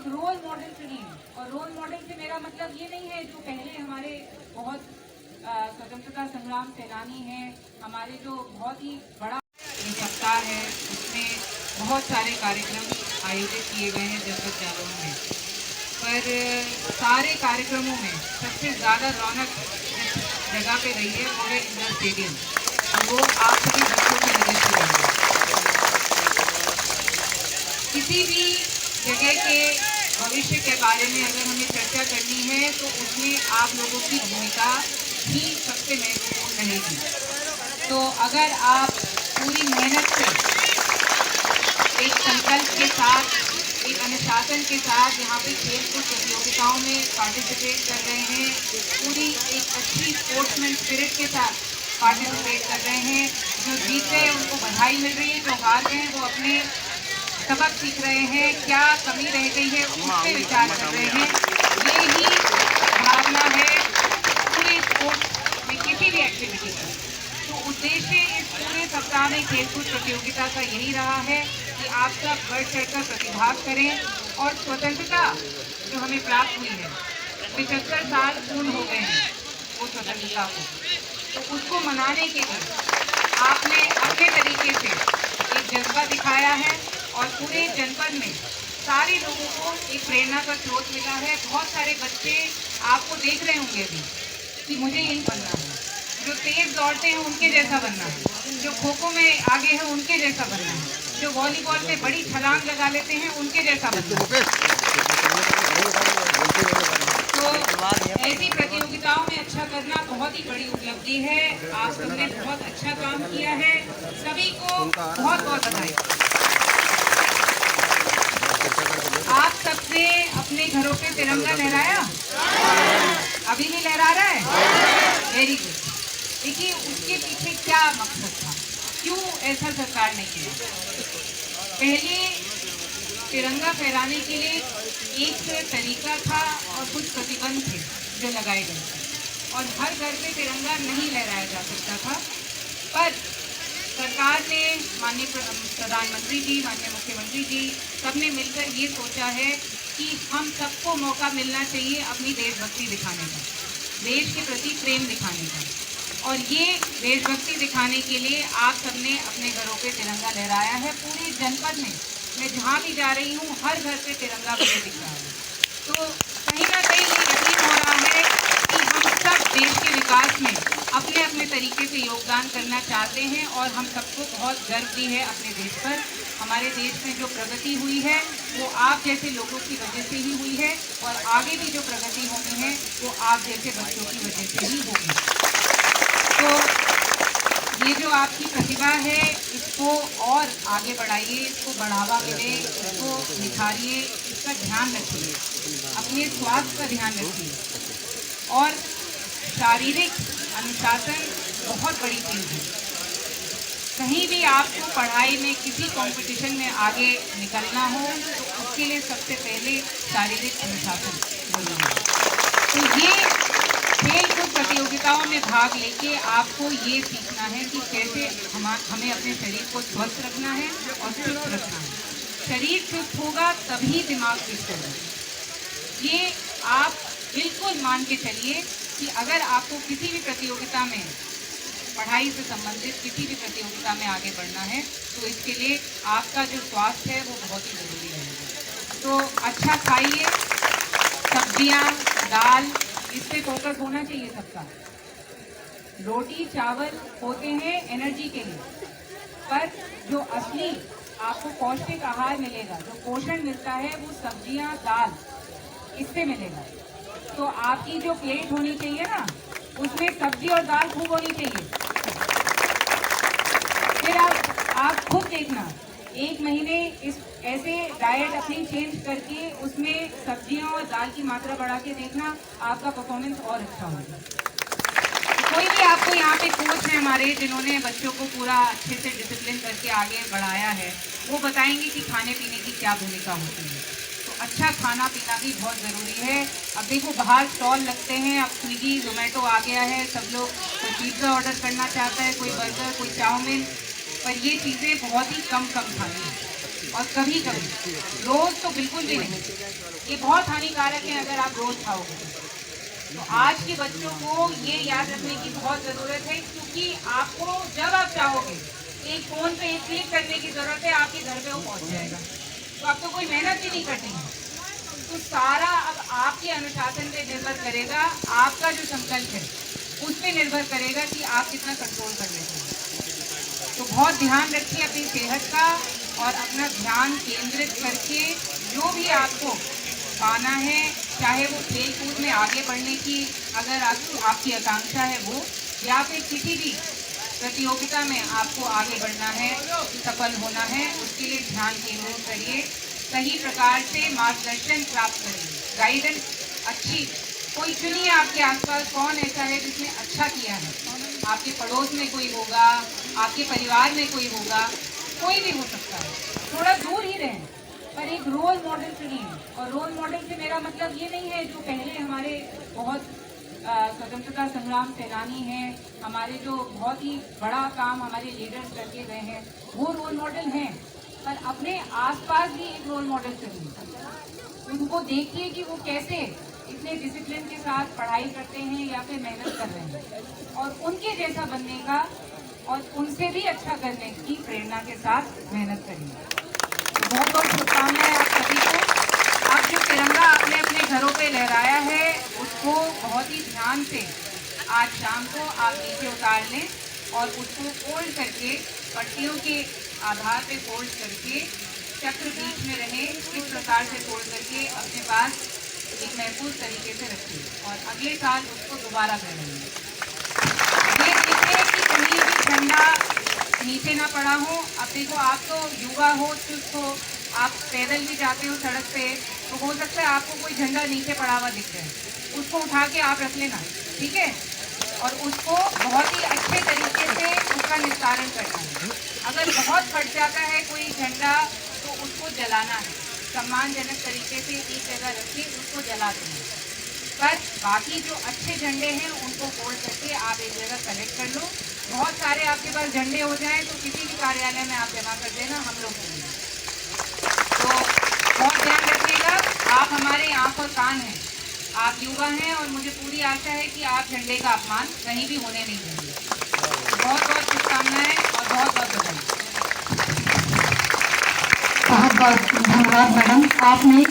Role model चुनिए। और role model से मेरा मतलब ये नहीं है जो पहले हमारे बहुत स्वतंत्रता संग्राम सेनानी हैं, हमारे जो बहुत ही बड़ा ये सप्ताह है, उसमें बहुत सारे कार्यक्रम आयोजित किए गए हैं जनपद जालौन में। पर सारे कार्यक्रमों में सबसे ज़्यादा रौनक जिस जगह पे रही है वो है इंडोर स्टेडियम, और वो आप सभी बच्चों की वजह से रही है। किसी भी जगह के भविष्य के बारे में अगर हमें चर्चा करनी है तो उसमें आप लोगों की भूमिका ही सबसे महत्वपूर्ण रहेगी। तो अगर आप पूरी मेहनत से एक संकल्प के साथ, एक अनुशासन के साथ यहाँ पे खेलकूद प्रतियोगिताओं में पार्टिसिपेट कर रहे हैं, पूरी एक अच्छी स्पोर्ट्समैन स्पिरिट के साथ पार्टिसिपेट कर रहे हैं, जो जीत गए उनको बधाई मिल रही है, जो हार गए हैं वो अपने सबक सीख रहे हैं, क्या कमी रह गई है उस पर विचार कर रहे हैं। ये ही भावना है पूरे स्पोर्ट्स में किसी भी एक्टिविटी का। तो उद्देश्य इस पूरे सप्ताह में खेलकूद प्रतियोगिता का यही रहा है कि आप सब बढ़ चढ़कर प्रतिभाग करें और स्वतंत्रता जो हमें प्राप्त हुई है, 75 साल पूर्ण हो गए हैं वो स्वतंत्रता को, तो उसको मनाने के लिए आपने अपने तरीके से एक जज्बा दिखाया है और पूरे जनपद में सारे लोगों को एक प्रेरणा का स्रोत मिला है। बहुत सारे बच्चे आपको देख रहे होंगे अभी कि मुझे यही बनना है, जो तेज दौड़ते हैं उनके जैसा बनना है, जो खो खो में आगे हैं उनके जैसा बनना है, जो वॉलीबॉल में बड़ी छलांग लगा लेते हैं उनके जैसा बनना है। तो ऐसी प्रतियोगिताओं में अच्छा करना बहुत ही बड़ी उपलब्धि है। आप सबने बहुत अच्छा काम किया है, सभी को बहुत बहुत बधाई। आप सबसे अपने घरों पे तिरंगा लहराया? अभी भी लहरा रहा है? Very good. देखिए उसके पीछे क्या मकसद था, क्यों ऐसा सरकार ने किया। पहले तिरंगा फहराने के लिए एक तरीका था और कुछ प्रतिबंध थे जो लगाए गए थे, और हर घर पे तिरंगा नहीं लहराया जा सकता था। पर सरकार ने, माननीय प्रधानमंत्री जी, माननीय मुख्यमंत्री जी, सबने मिलकर ये सोचा है कि हम सबको मौका मिलना चाहिए अपनी देशभक्ति दिखाने का, देश के प्रति प्रेम दिखाने का। और ये देशभक्ति दिखाने के लिए आप सबने अपने घरों पे तिरंगा लहराया है। पूरे जनपद में मैं जहाँ भी जा रही हूँ हर घर पे तिरंगा मुझे दिख रहा है। तो कहीं ना कहीं ये यकीन हो रहा है कि हम सब देश के विकास में अपने अपने तरीके से योगदान करना चाहते हैं, और हम सबको बहुत गर्व भी है अपने देश पर। हमारे देश में जो प्रगति हुई है वो आप जैसे लोगों की वजह से ही हुई है, और आगे भी जो प्रगति होनी है वो आप जैसे बच्चों की वजह से ही होगी। तो ये जो आपकी प्रतिभा है इसको और आगे बढ़ाइए, इसको बढ़ावा मिले, इसको निखारिए, इसका ध्यान रखिए, अपने स्वास्थ्य का ध्यान रखिए। और शारीरिक अनुशासन बहुत बड़ी चीज़ है। कहीं भी आपको पढ़ाई में किसी कंपटीशन में आगे निकलना हो तो उसके लिए सबसे पहले शारीरिक अनुशासन जरूरी है। तो ये खेल-कूद प्रतियोगिताओं में भाग लेके आपको ये सीखना है कि कैसे हमें अपने शरीर को स्वस्थ रखना है और चुस्त रखना है। शरीर चुस्त होगा तभी दिमाग चुस्त होगा। ये आप बिल्कुल मान के चलिए कि अगर आपको किसी भी प्रतियोगिता में, पढ़ाई से संबंधित किसी भी प्रतियोगिता में आगे बढ़ना है तो इसके लिए आपका जो स्वास्थ्य है वो बहुत ही ज़रूरी रहेगा। तो अच्छा खाइए, सब्जियां, दाल, इस पे फोकस होना चाहिए सबका। रोटी चावल होते हैं एनर्जी के लिए, पर जो असली आपको पौष्टिक आहार मिलेगा, जो पोषण मिलता है वो सब्जियां, दाल, इससे मिलेगा। तो आपकी जो प्लेट होनी चाहिए ना, उसमें सब्जी और दाल खूब होनी चाहिए। फिर आप खुद देखना, एक महीने इस ऐसे डाइट अपनी चेंज करके उसमें सब्जियों और दाल की मात्रा बढ़ा के देखना, आपका परफॉर्मेंस और अच्छा होगा। कोई भी आपको यहाँ पे कोच है हमारे जिन्होंने बच्चों को पूरा अच्छे से डिसिप्लिन करके आगे बढ़ाया है, वो बताएंगे कि खाने पीने की क्या भूमिका होती है। तो अच्छा खाना पीना भी बहुत ज़रूरी है। अब देखो बाहर स्टॉल लगते हैं, अब स्विगी जोमेटो आ गया है, सब लोग कोई पिज़्ज़ा ऑर्डर करना चाहता है, कोई बर्गर, कोई चाउमीन, पर ये चीज़ें बहुत ही कम खानी है। और कभी कभी, रोज तो बिल्कुल भी नहीं। ये बहुत हानिकारक है अगर आप रोज खाओगे। तो आज के बच्चों को ये याद रखने की बहुत ज़रूरत है, क्योंकि आपको जब आप चाहोगे एक फ़ोन पे एक क्लिक करने की ज़रूरत है, आपके घर पे वो पहुंच जाएगा। तो आपको कोई मेहनत भी नहीं करनी है। तो सारा अब आपके अनुशासन पे निर्भर करेगा, आपका जो संकल्प है उस पर निर्भर करेगा कि आप कितना कंट्रोल कर लेते हैं। तो बहुत ध्यान रखिए अपनी सेहत का और अपना ध्यान केंद्रित करके जो भी आपको पाना है, चाहे वो खेल कूद में आगे बढ़ने की अगर आपकी आकांक्षा है वो, या फिर किसी भी प्रतियोगिता में आपको आगे बढ़ना है, सफल होना है, उसके लिए ध्यान केंद्रित करिए। सही प्रकार से मार्गदर्शन प्राप्त करिए, गाइडेंस अच्छी कोई चुनिए। आपके आसपास कौन ऐसा है जिसने अच्छा किया है, आपके पड़ोस में कोई होगा, आपके परिवार में कोई होगा, कोई भी हो सकता है। थोड़ा दूर ही रहें पर एक रोल मॉडल चुनिए। और रोल मॉडल से मेरा मतलब ये नहीं है जो पहले हमारे बहुत स्वतंत्रता संग्राम सेनानी हैं, हमारे जो बहुत ही बड़ा काम हमारे लीडर्स करके गए हैं, वो रोल मॉडल हैं। पर अपने आसपास भी एक रोल मॉडल चुनिए। उनको देखिए कि वो कैसे इतने डिसिप्लिन के साथ पढ़ाई करते हैं या फिर मेहनत कर रहे हैं, और उनके जैसा बनने का और उनसे भी अच्छा करने की प्रेरणा के साथ मेहनत करिए। बहुत बहुत शुभकामनाएं आप सभी को। अब जो तिरंगा आपने अपने घरों पे लहराया है उसको बहुत ही ध्यान से आज शाम को आप नीचे उतार लें और उसको फोल्ड करके, पट्टियों के आधार पे फोल्ड करके, चक्र बीच में रहे इस प्रकार से फोल्ड करके अपने पास एक महफूज तरीके से रखिए और अगले साल उसको दोबारा पहनेंगे। ये देखें कि कहीं भी झंडा नीचे ना पड़ा हो। अब देखो, आप तो युवा हो, चुस्त हो, आप पैदल भी जाते हो सड़क पे, तो हो सकता है आपको कोई झंडा नीचे पड़ा हुआ दिख जाए, उसको उठा के आप रख लेना, ठीक है? और उसको बहुत ही अच्छे तरीके से उसका निस्तारण करना है। अगर बहुत फट जाता है कोई झंडा तो उसको जलाना है, सम्मानजनक तरीके से एक जगह रखिए, उसको जला देना। पर बाकी जो अच्छे झंडे हैं उनको फोल्ड करके आप एक जगह कलेक्ट कर लो। बहुत सारे आपके पास झंडे हो जाएं तो किसी भी कार्यालय में आप जमा कर देना, हम लोग देंगे। तो बहुत ध्यान रखिएगा, आप हमारे आँख और कान हैं, आप युवा हैं और मुझे पूरी आशा है कि आप झंडे का अपमान कहीं भी होने नहीं देंगे। बहुत बहुत शुभकामनाएं और बहुत बहुत बधाई। बहुत बहुत धन्यवाद मैडम, आपने